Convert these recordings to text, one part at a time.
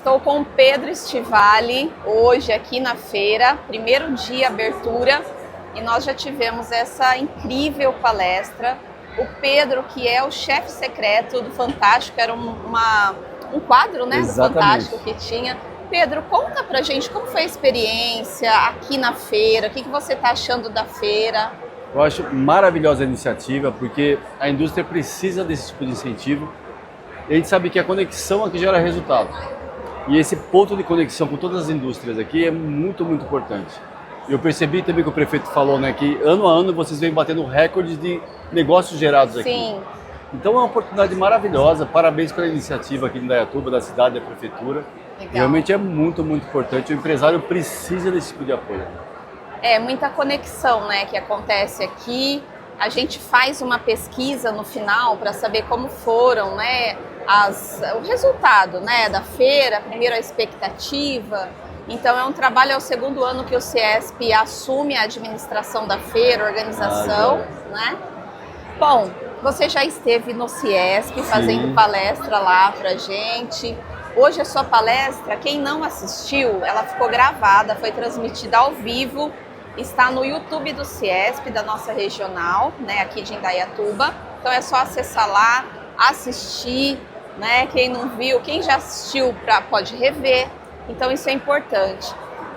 Estou com o Pedro Stivali hoje aqui na feira, primeiro dia abertura, e nós já tivemos essa incrível palestra. O Pedro, que é o chefe secreto do Fantástico, era um quadro, né, do Fantástico que tinha. Pedro, conta pra gente como foi a experiência aqui na feira, o que você está achando da feira? Eu acho maravilhosa a iniciativa, porque a indústria precisa desse tipo de incentivo. E a gente sabe que a conexão aqui gera resultado. E esse ponto de conexão com todas as indústrias aqui é muito, muito importante. Eu percebi também que o prefeito falou, né, que ano a ano vocês vêm batendo recordes de negócios gerados aqui. Sim. Então é uma oportunidade maravilhosa. Parabéns pela iniciativa aqui em Indaiatuba, da cidade e da prefeitura. Legal. Realmente é muito, muito importante. O empresário precisa desse tipo de apoio. É muita conexão, né, que acontece aqui. A gente faz uma pesquisa no final para saber como foram, né, o resultado, né, da feira, primeiro a expectativa. Então é um trabalho, é o segundo ano que o CIESP assume a administração da feira, a organização, né? Bom, você já esteve no CIESP fazendo palestra lá pra gente. Hoje a sua palestra, quem não assistiu, ela ficou gravada, foi transmitida ao vivo. Está no YouTube do CIESP, da nossa regional, né, aqui de Indaiatuba. Então é só acessar lá, assistir, né? Quem não viu, quem já assistiu pode rever. Então isso é importante.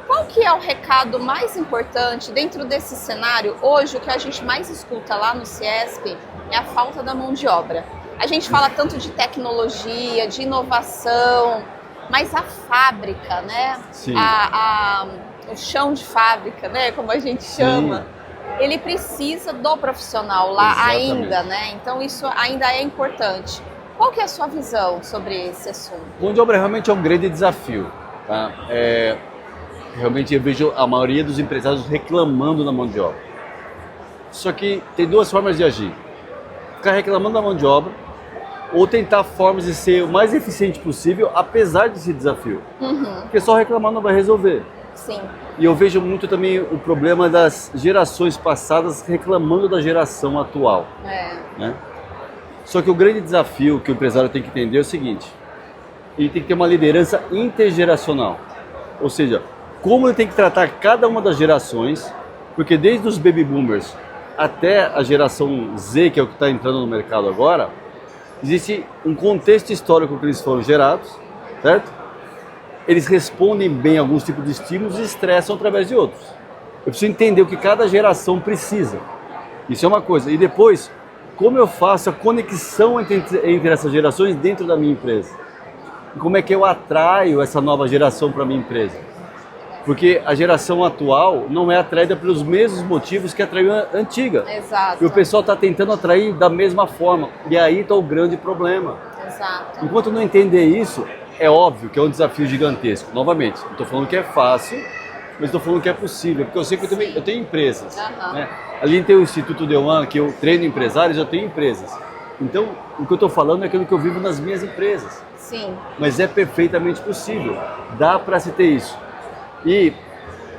Qual que é o recado mais importante dentro desse cenário? Hoje o que a gente mais escuta lá no CIESP é a falta da mão de obra. A gente fala tanto de tecnologia, de inovação, mas a fábrica, né? Sim. O chão de fábrica, né, como a gente chama, ele precisa do profissional lá ainda, né? Então isso ainda é importante. Qual que é a sua visão sobre esse assunto? Mão de obra realmente é um grande desafio, tá? Realmente eu vejo a maioria dos empresários reclamando da mão de obra. Só que tem duas formas de agir: ficar reclamando da mão de obra ou tentar formas de ser o mais eficiente possível, apesar desse desafio. Porque só reclamar não vai resolver. Sim. E eu vejo muito também o problema das gerações passadas reclamando da geração atual. Né? Só que o grande desafio que o empresário tem que entender é o seguinte: ele tem que ter uma liderança intergeracional. Ou seja, como ele tem que tratar cada uma das gerações, porque desde os baby boomers até a geração Z, que é o que está entrando no mercado agora, existe um contexto histórico que eles foram gerados, certo? Eles respondem bem a alguns tipos de estímulos e estressam através de outros. Eu preciso entender o que cada geração precisa. Isso é uma coisa. E depois, como eu faço a conexão entre essas gerações dentro da minha empresa? E como é que eu atraio essa nova geração para a minha empresa? Porque a geração atual não é atraída pelos mesmos motivos que atraiu a antiga. Exato. E o pessoal está tentando atrair da mesma forma. E aí está o grande problema. Exato. Enquanto não entender isso, é óbvio que é um desafio gigantesco. Novamente, não estou falando que é fácil, mas estou falando que é possível. Porque eu sei que eu tenho empresas. Né? Ali tem o Instituto Deuan, que eu treino empresários, eu tenho empresas. Então, o que eu estou falando é aquilo que eu vivo nas minhas empresas. Sim. Mas é perfeitamente possível. Dá para se ter isso. E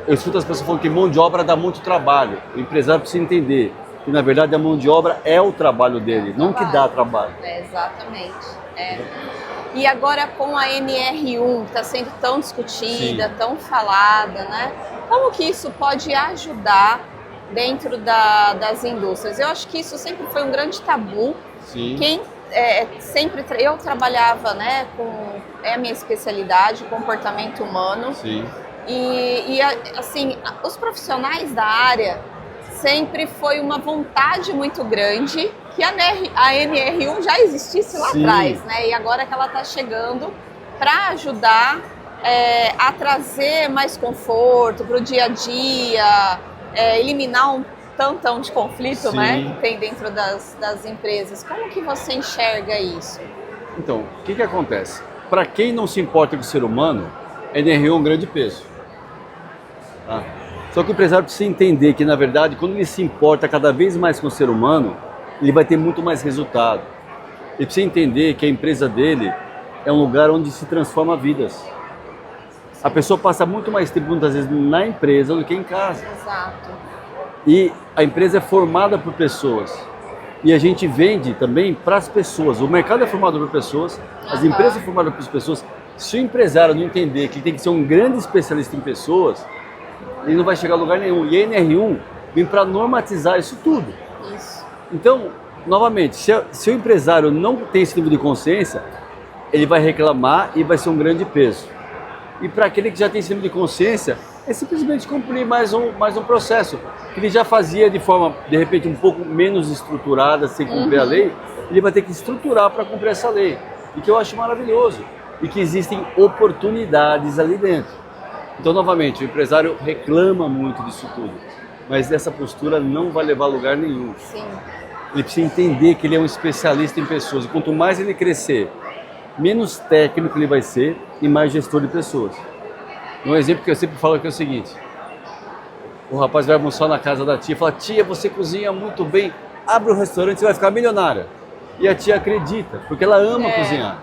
eu escuto as pessoas falando que mão de obra dá muito trabalho. O empresário precisa entender que, na verdade, a mão de obra é o trabalho dele, não que dá trabalho. Exatamente. E agora com a NR1, que está sendo tão discutida, tão falada, né? Como que isso pode ajudar dentro das indústrias? Eu acho que isso sempre foi um grande tabu. Sim. Eu trabalhava, né, é a minha especialidade, comportamento humano. Sim. E assim, os profissionais da área sempre foi uma vontade muito grande que a NR1 já existisse lá atrás, né? E agora que ela está chegando para ajudar a trazer mais conforto para o dia a dia, eliminar um tantão de conflito, né, que tem dentro das empresas. Como que você enxerga isso? Então, o que acontece? Para quem não se importa com o ser humano, a NR1 é um grande peso. Tá? Só que o empresário precisa entender que, na verdade, quando ele se importa cada vez mais com o ser humano, ele vai ter muito mais resultado. Ele precisa entender que a empresa dele é um lugar onde se transforma vidas. A pessoa passa muito mais tempo, muitas vezes, na empresa do que em casa. Exato. E a empresa é formada por pessoas. E a gente vende também para as pessoas. O mercado é formado por pessoas, as empresas são formadas por pessoas. Se o empresário não entender que tem que ser um grande especialista em pessoas, ele não vai chegar a lugar nenhum. E a NR1 vem para normatizar isso tudo. Isso. Então, novamente, se o empresário não tem esse nível de consciência, ele vai reclamar e vai ser um grande peso. E para aquele que já tem esse nível de consciência, é simplesmente cumprir mais um processo que ele já fazia de forma, de repente, um pouco menos estruturada, sem cumprir a lei, ele vai ter que estruturar para cumprir essa lei. E que eu acho maravilhoso. E que existem oportunidades ali dentro. Então, novamente, o empresário reclama muito disso tudo, mas essa postura não vai levar a lugar nenhum. Sim. Ele precisa entender que ele é um especialista em pessoas. E quanto mais ele crescer, menos técnico ele vai ser e mais gestor de pessoas. Um exemplo que eu sempre falo que é o seguinte: o rapaz vai almoçar na casa da tia e fala: tia, você cozinha muito bem, abre um restaurante, você vai ficar milionária. E a tia acredita, porque ela ama cozinhar.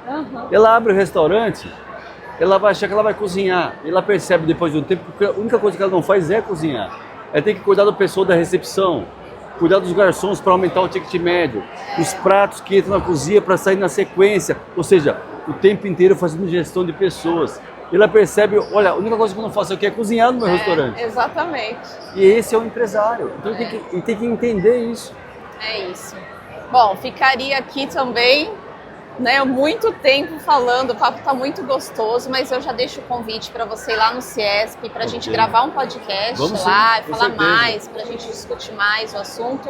Ela abre o restaurante, ela vai achar que ela vai cozinhar. E ela percebe depois de um tempo que a única coisa que ela não faz é cozinhar. Ela tem que cuidar da pessoa da recepção, cuidar dos garçons para aumentar o ticket médio, os pratos que entram na cozinha para sair na sequência. Ou seja, o tempo inteiro fazendo gestão de pessoas. E ela percebe, olha, a única coisa que eu não faço aqui é cozinhar no meu restaurante. Exatamente. E esse é o empresário. Então ele tem que entender isso. É isso. Bom, ficaria aqui também, né, muito tempo falando, o papo está muito gostoso, mas eu já deixo o convite para você ir lá no CIESP, para a gente gravar um podcast. Vamos lá, e falar mais, para a gente discutir mais o assunto,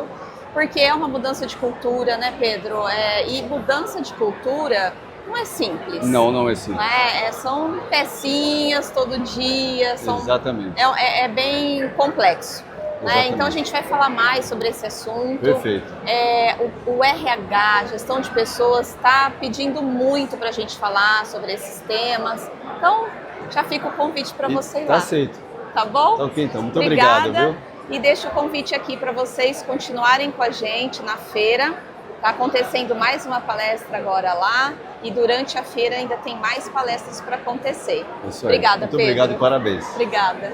porque é uma mudança de cultura, né, Pedro? E mudança de cultura não é simples. Não é simples. São pecinhas todo dia, Exatamente. É bem complexo. Né? Então a gente vai falar mais sobre esse assunto. Perfeito. O RH, gestão de pessoas, está pedindo muito para a gente falar sobre esses temas. Então já fica o convite para você ir lá. Tá aceito. Tá bom? Tá ok, então. Muito Obrigada, obrigado. Viu? E deixo o convite aqui para vocês continuarem com a gente na feira. Está acontecendo mais uma palestra agora lá. E durante a feira ainda tem mais palestras para acontecer. Isso aí. Obrigada, Muito Pedro. obrigado e parabéns. Obrigada.